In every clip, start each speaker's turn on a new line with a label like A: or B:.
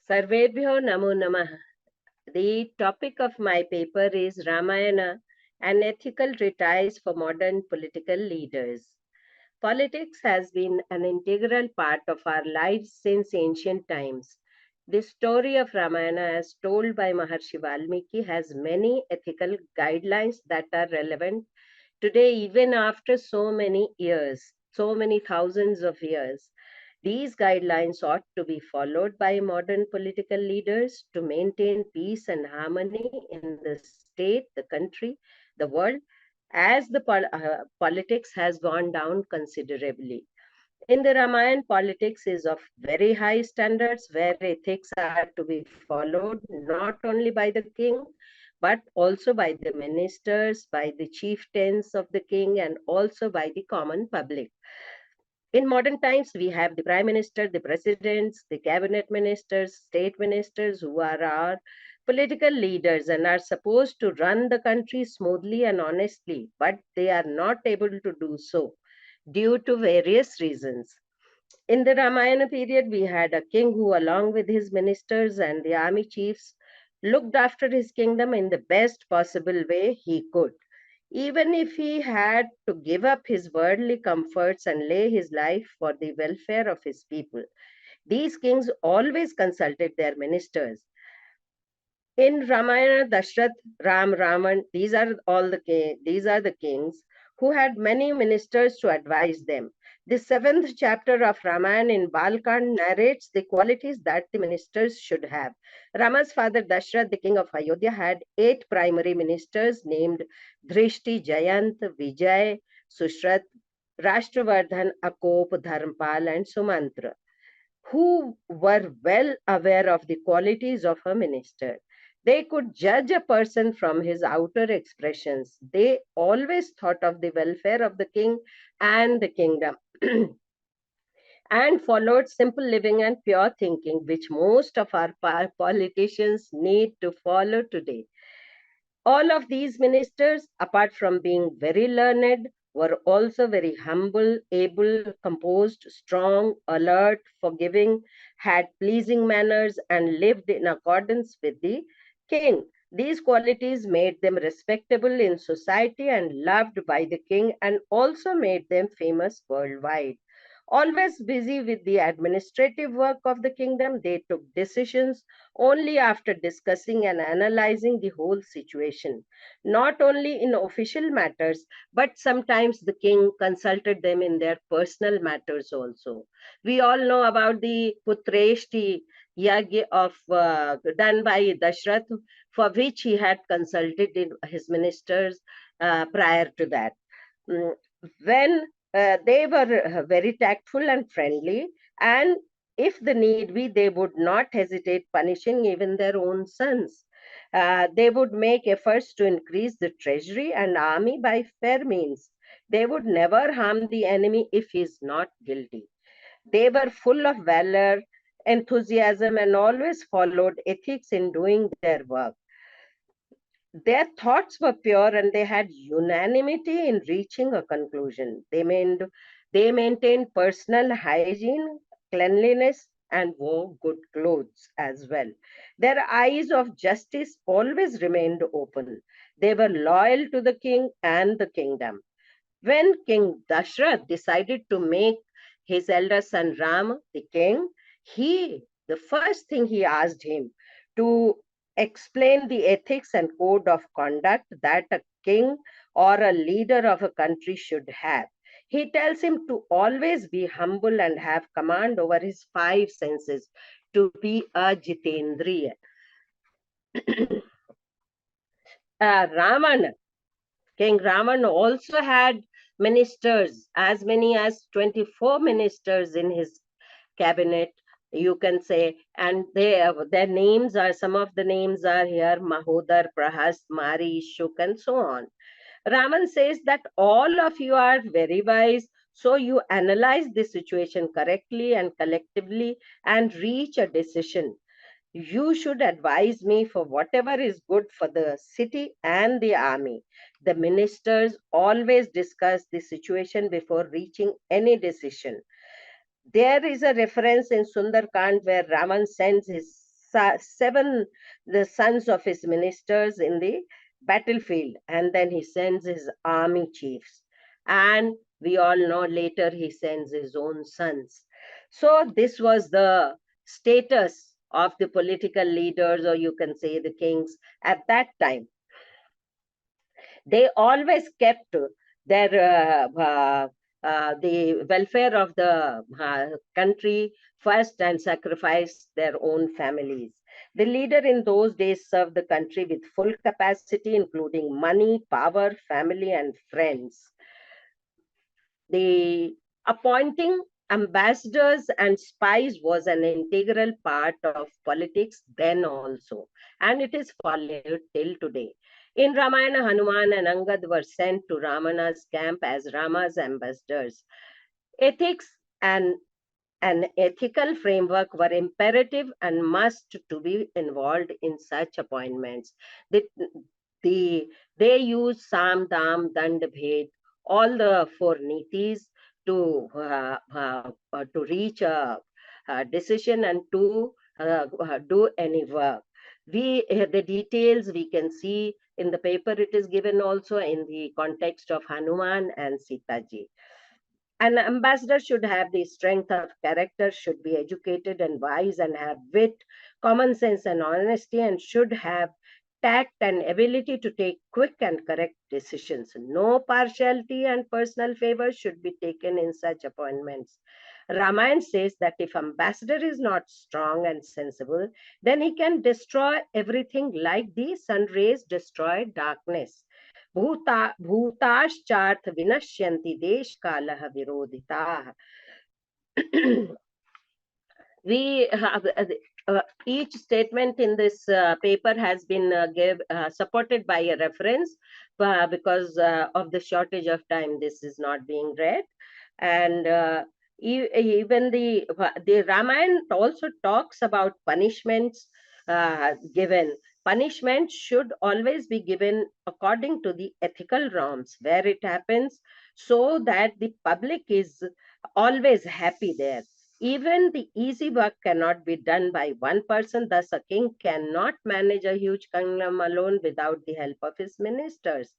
A: Sarvebhyo Namo Namah. The topic of my paper is Ramayana, an ethical treatise for modern political leaders. Politics has been an integral part of our lives since ancient times. The story of Ramayana, as told by Maharshi Valmiki, has many ethical guidelines that are relevant today, even after so many years, so many thousands of years. These guidelines ought to be followed by modern political leaders to maintain peace and harmony in the state, the country, the world, as the politics has gone down considerably. In the Ramayana, politics is of very high standards where ethics are to be followed not only by the king, but also by the ministers, by the chieftains of the king, and also by the common public. In modern times, we have the prime minister, the presidents, the cabinet ministers, state ministers who are our political leaders and are supposed to run the country smoothly and honestly, but they are not able to do so due to various reasons. In the Ramayana period, we had a king who, along with his ministers and the army chiefs, looked after his kingdom in the best possible way he could. Even if he had to give up his worldly comforts and lay his life for the welfare of his people, these kings always consulted their ministers. In Ramayana, Dashrath, Ram, Raman, these are the kings who had many ministers to advise them. The seventh chapter of Ramayana in Balkand narrates the qualities that the ministers should have. Rama's father Dashrath, the king of Ayodhya, had 8 primary ministers named Drishti, Jayant, Vijay, Sushrat, Rashtravardhan, Akop, Dharmpal, and Sumantra, who were well aware of the qualities of a minister. They could judge a person from his outer expressions. They always thought of the welfare of the king and the kingdom and followed simple living and pure thinking, which most of our politicians need to follow today. All of these ministers, apart from being very learned, were also very humble, able, composed, strong, alert, forgiving, had pleasing manners, and lived in accordance with the king. These qualities made them respectable in society and loved by the king, and also made them famous worldwide. Always busy with the administrative work of the kingdom, they took decisions only after discussing and analyzing the whole situation, not only in official matters, but sometimes the king consulted them in their personal matters also. We all know about the Putreshti Yagya done by Dashrath, for which he had consulted his ministers prior to that. Mm, When they were very tactful and friendly, and if the need be, they would not hesitate punishing even their own sons. They would make efforts to increase the treasury and army by fair means. They would never harm the enemy if he is not guilty. They were full of valor, enthusiasm, and always followed ethics in doing their work. Their thoughts were pure and they had unanimity in reaching a conclusion. They maintained personal hygiene, cleanliness, and wore good clothes as well. Their eyes of justice always remained open. They were loyal to the king and the kingdom. When King Dashrath decided to make his elder son Ram the king, the first thing he asked him to explain the ethics and code of conduct that a king or a leader of a country should have. He tells him to always be humble and have command over his 5 senses, to be a Jitendriya. Raman King Raman also had ministers, as many as 24 ministers in his cabinet, you can say, and their names are, some of the names are here: Mahodar, Prahas, Mari, Shuk, and so on. Raman says that all of you are very wise, so you analyze the situation correctly and collectively and reach a decision. You should advise me for whatever is good for the city and the army. The ministers always discuss the situation before reaching any decision. There is a reference in Sundarkand where Raman sends his the sons of his ministers in the battlefield, and then he sends his army chiefs. And we all know later he sends his own sons. So this was the status of the political leaders, or you can say the kings at that time. They always kept their the welfare of the country first and sacrificed their own families. The leader in those days served the country with full capacity, including money, power, family, and friends. The appointing ambassadors and spies was an integral part of politics then also, and it is followed till today. In Ramayana, Hanuman and Angad were sent to Ravana's camp as Rama's ambassadors. Ethics and an ethical framework were imperative and must to be involved in such appointments. The, the, they use Sam, Dam, Dand, Bhed, all the four nitis to reach a decision and to do any work. The details we can see in the paper. It is given also in the context of Hanuman and Sita ji. An ambassador should have the strength of character, should be educated and wise, and have wit, common sense, and honesty, and should have tact and ability to take quick and correct decisions. No partiality and personal favor should be taken in such appointments. Ramayana says that if ambassador is not strong and sensible, then he can destroy everything like the sun rays destroy darkness. भूताश्चार्थ विनश्यन्ति देश कालः विरोधिताः. We have each statement in this paper has been supported by a reference, because of the shortage of time this is not being read. And even the Ramayana also talks about punishments given. Punishment should always be given according to the ethical norms where it happens, so that the public is always happy there. Even the easy work cannot be done by one person. Thus, a king cannot manage a huge kingdom alone without the help of his ministers.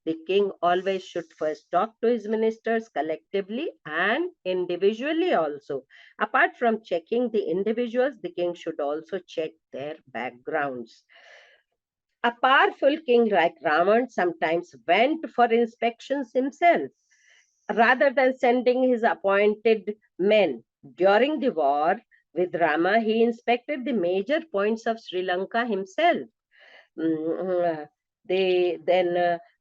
A: The king always should first talk to his ministers collectively and individually also. Apart from checking the individuals, the king should also check their backgrounds. A powerful king like Ravan sometimes went for inspections himself rather than sending his appointed men. During the war with Rama, he inspected the major points of Sri Lanka himself. Mm,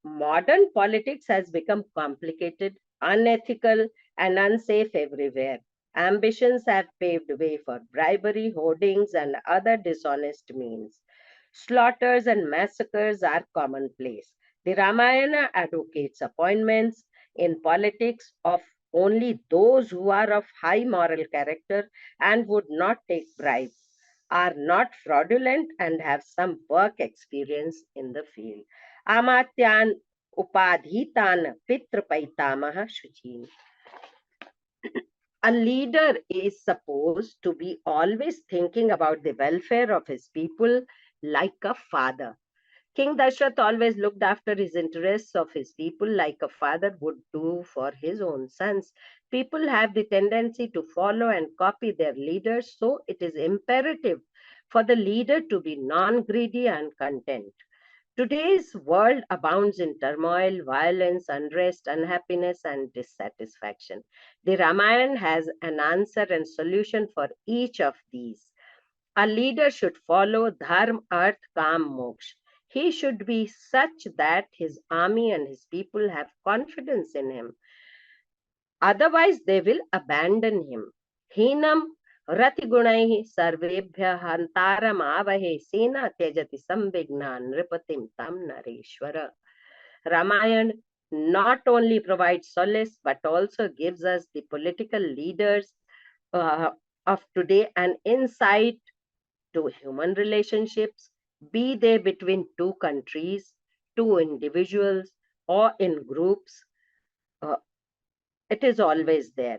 A: Modern politics has become complicated, unethical, and unsafe everywhere. Ambitions have paved way for bribery, hoardings, and other dishonest means. Slaughters and massacres are commonplace. The Ramayana advocates appointments in politics of only those who are of high moral character and would not take bribes, are not fraudulent, and have some work experience in the field. Amatyan upadhitan pitrapaitamaha shuchin. A leader is supposed to be always thinking about the welfare of his people like a father. King Dashrath always looked after his interests of his people like a father would do for his own sons. People have the tendency to follow and copy their leaders, so it is imperative for the leader to be non-greedy and content. Today's world abounds in turmoil, violence, unrest, unhappiness, and dissatisfaction. The Ramayana has an answer and solution for each of these. A leader should follow dharma, arth, kam, moksha. He should be such that his army and his people have confidence in him. Otherwise, they will abandon him. Hinam rati gunaihi sarvebhya hantaram avahe sena tejati sambigna nripatim tam nareshwara. Ramayana not only provides solace but also gives us the political leaders of today an insight to human relationships, be they between two countries, two individuals, or in groups. Uh, it is always there.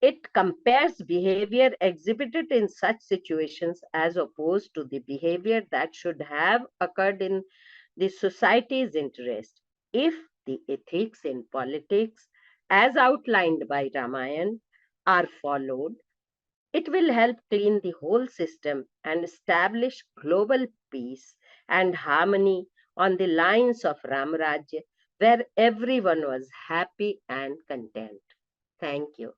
A: It compares behavior exhibited in such situations as opposed to the behavior that should have occurred in the society's interest. If the ethics in politics, as outlined by Ramayana, are followed, it will help clean the whole system and establish global peace and harmony on the lines of Ramrajya, where everyone was happy and content. Thank you.